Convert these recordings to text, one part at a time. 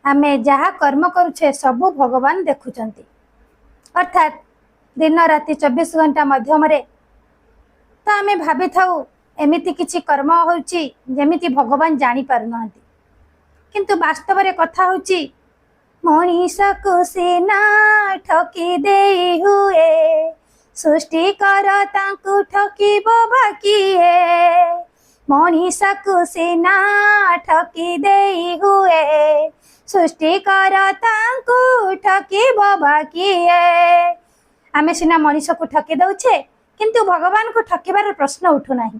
आमे जहाँ कर्म करुछे सबु भगवान देखुचंती। अर्थात दिन राति 24 घंटा मध्यम तो आमे भाभी थाउ एमिति किछि कर्म होउची जेमिति भगवान जानी पारु नांती, किंतु वास्तव रे कथा होउची मनीष को सेना ठकी देई हुए सृष्टि कर तांकु ठकीबो बाकीए। मनीष को सेना ठकी देई हुए सृष्टि कर तांकु ठकीबो बाकीए। आमे सिना मनीष को ठकी दउछे किंतु भगवान को ठकीबार प्रश्न उठू नाही,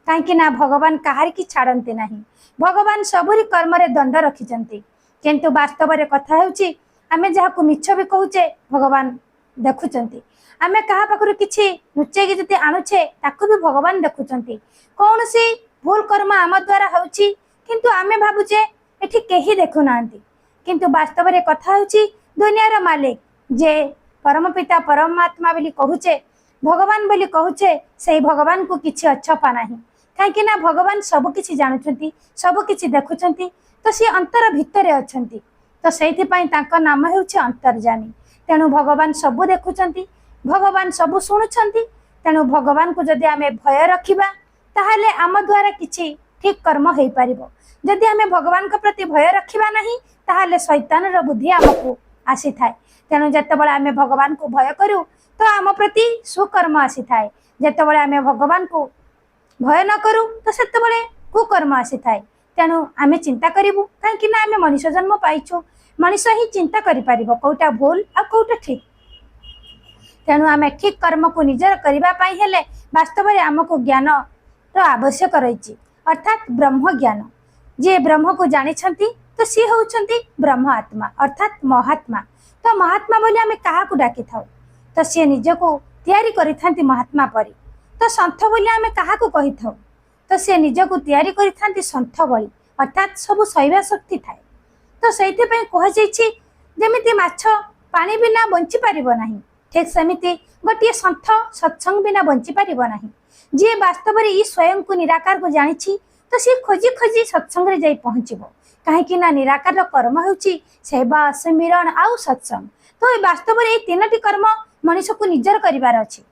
काहेकि ना भगवान काहार की छाड़ती नाही। भगवान सबुरी कर्म रे दंड रखिचंती, किंतु वास्तव रे कथा हेउची आमे जाहाकु मिछ भी कहूचे भगवान देखुचंती। आमे कहा पाखरु किछि नुचेकी जति आणुछे ताकु भी भगवान देखुचंती। कौनसी भूल कर्म आम द्वारा होउची किंतु आमे भाबुचे एठी केही देखु नांती, किंतु वास्तव रे कथा हेउची दुनियार मालिक जे परम पिता परमात्मा बोली कहूचे भगवान बोली कहूचे से भगवान को किछि अछपा नाही, काहेकि ना भगवान सब किछि जानुचंती सब किछि देखुचंती। तो सी अंतर भितरे अछंती, तो सेथि पई तांका नाम हेउछि अंतर्जामी। तेणु भगवान सब देखुचंती भगवान सब शुणुचंती। तेणु भगवान को जदि आमे भय रखिबा ताहाले आम द्वारा किछि ठीक कर्म हेई परिबो। जदि आमे भगवान को प्रति भय रखिबा नाही ताहाले शैतान रो बुद्धि आमको आसी थाए। तेणु जेतेबेले आमे भगवान को भय करू तो आम प्रति सुकर्म आसी थाए। जेतेबेले आमे भगवान को भय न करू तो सेतेबेले कुकर्म आसी थाए। तेणु आमे चिंता करिबु, काहेकि ना आमे मनुष्य जन्म पाइछु, मनुष्य ही चिंता करि परिबो कोटा भूल आ कोटा ठीक। तेणु आमे ठीक कर्म को निजर करिबा पाई हेले वास्तव रे हमको ज्ञान रो आवश्यक रहिछि, अर्थात ब्रह्म ज्ञान। जे ब्रह्म को जानि छंती तो सी होउछंती ब्रह्म आत्मा अर्थात महात्मा। तो महात्मा बोली आमे काहा को डाकी थाउ तो सी निजको तैयारी करिथांती महात्मा परी। तो संत बोली आमे काहा को कहि थाउ तो सी निजको तैयारी करिथांती संत बळी, अर्थात सब सैवा शक्ति थाए। तो सेइते पय कह जाइछि जेमिति माछ पानी बिना बंची परिबो नाही, ठीक सेमिति गोटे संत सत्संग बिना बंची परिबो नाही। जे वास्तव रे ई स्वयं को निराकार को जानिछि तो सी खोजी खोजी सत्संग रे जाई पहुंचिबो, काहेकि ना निराकार रो कर्म हेउछि सेवा सुमिरण आउ सत्संग। तो ए वास्तव रे ए तीनोटी कर्म मनुष्य को निजर करिवार अछि।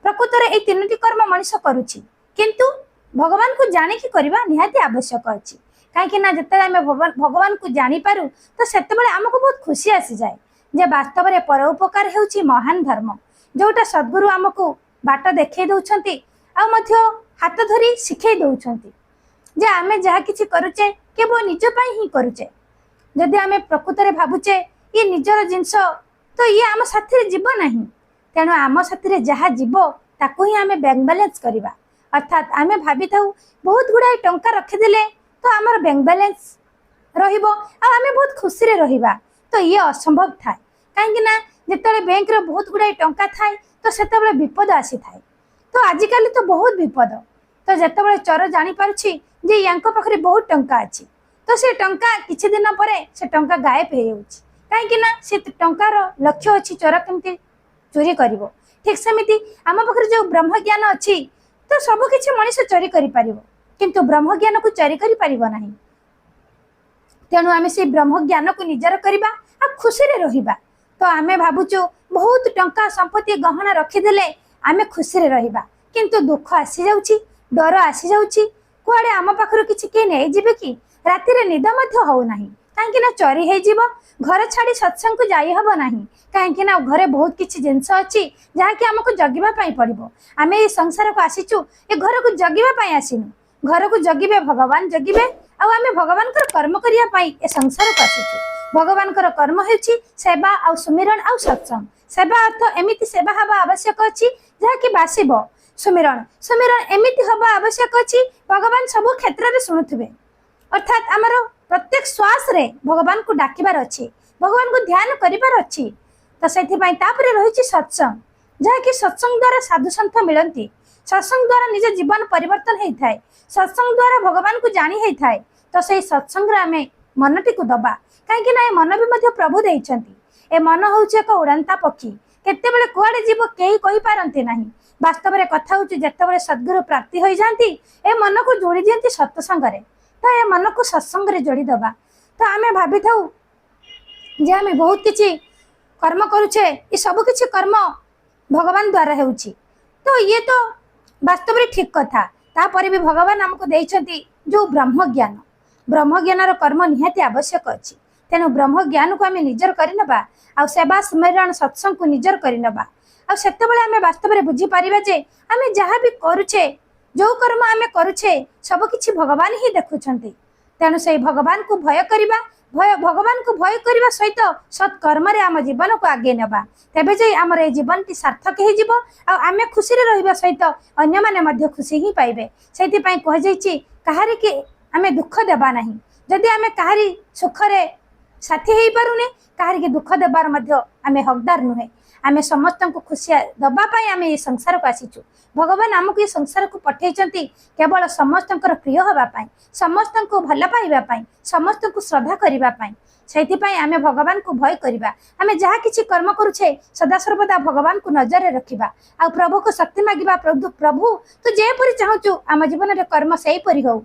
प्रकृत रे ए तीनोटी कर्म मनुष्य करूछि, किंतु भगवान को जानि कि करबा निहाती आवश्यक अछि। काहेकि ना जते आमे भगवान को जानि पारु तो सेते बेले हमको बहुत खुशी आसी जाए जे वास्तव रे परोपकार हेउछि महान धर्म, जोटा सद्गुरु हमको बाट देखै दउछंती आ मध्य हाथ धरी सिखै दउछंती जे आमे जहा किछि करूचे केवल निज पई ही करूचे। जदि आमे प्रकृत रे भाबुचे ये निजर जिंस तो ये आम साथी रे जीव नाही, तेणु आम साथी रे जहा जीव ताको ही आमे बैंक बैलेंस करिबा। अर्थात आमे भाबी थाउ बहुत गुडा टंका रखिदेले तो आमर बैंक बैलेंस रहिबो आ आमे बहुत खुशी रे रहिबा, तो ये असंभव थाए। काहेकि ना जेतेबेले बैंक रे बहुत गुडा टंका थाए तो सेतेबेले विपद आसी थाए। तो आजिकल तो बहुत विपद, तो जेतेबेले चोर जानि पारुछि जे यांको पाखरे बहुत टंका अछि तो से टंका किछि दिन परे से टंका गायब हे जाउछि, काहेकि ना से टंकार लक्ष्य अछि चोर केमति चोरी करिवो। ठीक सेमिति आम पाखरे जो ब्रह्म ज्ञान अछि तो सब किछि मनुष्य चोरी करि परिवो, किंतु ब्रह्म ज्ञान को चोरी करि परिवो नाही। तेणु आमे से ब्रह्म ज्ञान को निजर करिबा आ खुशी रे रहिबा। तो आमे भाबुचो बहुत टंका संपत्ति गहना रखिदेले आमे खुशी रे रहिबा, किंतु दुख आसी जाउछि डर आसी जाउछि कुआडे आम पाखरु किछि के नै जिबे कि राति रे निद मध्य हो नाही, काहेकि ना चोरी हे जीवो घर छाड़ी सत्संग को जाई हबो नाही, काहेकि ना घरे बहुत किछि जिंस अछि जहा कि हमको जगिबा पई पड़िबो। आमे ए संसार को आसीचु ए घर को जगिबा पई आसीनु, घर को जगिबे भगवान जगिबे आ आमे भगवान कर कर्म करिया पई ए संसार को आसीचु। भगवान कर कर्म हेउछि सेवा आ सुमिरण आ सत्संग। सेवा अर्थ एमिति सेवा हबा आवश्यक अछि जहा कि बासिबो, सुमिरण सुमिरण एमिति हबा आवश्यक अछि भगवान सब क्षेत्र रे सुनुथिबे। अर्थात आमर प्रत्येक श्वास रे भगवान को डाकिबार अछि, भगवान को ध्यान करिबार अछि। तो सेथि पई तापरे रहिछि सत्संग, जहा कि सत्संग द्वारा साधु संत मिलंती, सत्संग द्वारा निज जीवन परिवर्तन हेइ थाए, सत्संग द्वारा भगवान को जानि हेइ थाए। तो सेही सत्संग रे आमे मनटी को दबा, काहेकि ना ए मन भी मध्य प्रभु देइछंती। ए मन होउछि एक उड़ंता पक्षी, केतेबेले कुआडे जीव केही कहि पारंती नाही। वास्तव रे कथा होउछि जेतेबेले सद्गुरु प्राप्ति होई जांती ए मन को जोड़ी दियंती सत्संग रे, तो ए मन को सत्संग रे जोड़ी दबा। तो आमे भाबी थाउ जे आम बहुत किसी कर्म करुचे ये सब किसी कर्म भगवान द्वारा होउची तो ये तो वास्तव में ठीक कथा तापर भी भगवान आमको देइछंती जो ब्रह्म ज्ञान कर्म निहाती आवश्यक अच्छी तेणु ब्रह्म ज्ञान को आम निजर करनबा आ सेवा स्मरण सत्संग को निजर करनबा आ सेतेबेले आम वास्तव में बुझी पारिबा जे आम जहाँ भी करुचे जो कर्म आम करुचे सब किछि भगवान ही देखुछंती तेणु से भगवान को भय करिबा भगवान को भय करने सहित सत्कर्म आम जीवन को आगे नवा तेबे जे आमर ए जीवन टी सार्थक हो जिवो आ आमे खुशी रे रहिबा सहित अन्य माने मध्य खुशी ही पाइबे सेति पई कह जाईची कहारी के आमे दुख देबा नहीं जदि आमे कहारी सुख रे साथी हेई पारुने कहारी के दुख देबार मध्य आमे हकदार नुहे आमे समस्त को खुशी दबा पाई आमे ये संसार को आसीचु भगवान आमको ये संसार को पठेइचंती केवल समस्त प्रिय हवा पाई समस्त को भल पाइबा पाई समस्त को श्रद्धा करिबा पाई सेति पाई आमे भगवान को भय करिबा आमे जहा किछि कर्म करूछे सदा सर्वदा भगवान को नजर रे रखिबा आ प्रभु को शक्ति मागिबा प्रभु तो जे परि चाहूचु आम जीवन रे कर्म सेही परि हो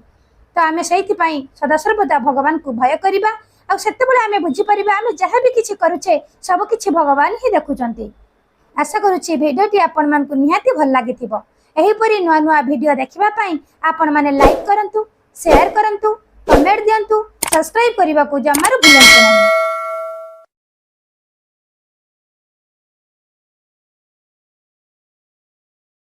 तो आमे सेति पाई सदा सर्वदा भगवान को भय करिबा आ सेतेबेले आमे बुझी परिबा आमे जहा भी किछि करूछे सब किछि भगवान ही देखुचंती आशा करूछि भिडियोटी आपण मान को निहाती भल लागिथिबो एही परि नुआ नुआ भिडियो देखिबा पई आपण माने लाइक करंतु शेयर करंतु कमेंट दियंतु सब्सक्राइब करबा को जमारो भूलंतु नहीं।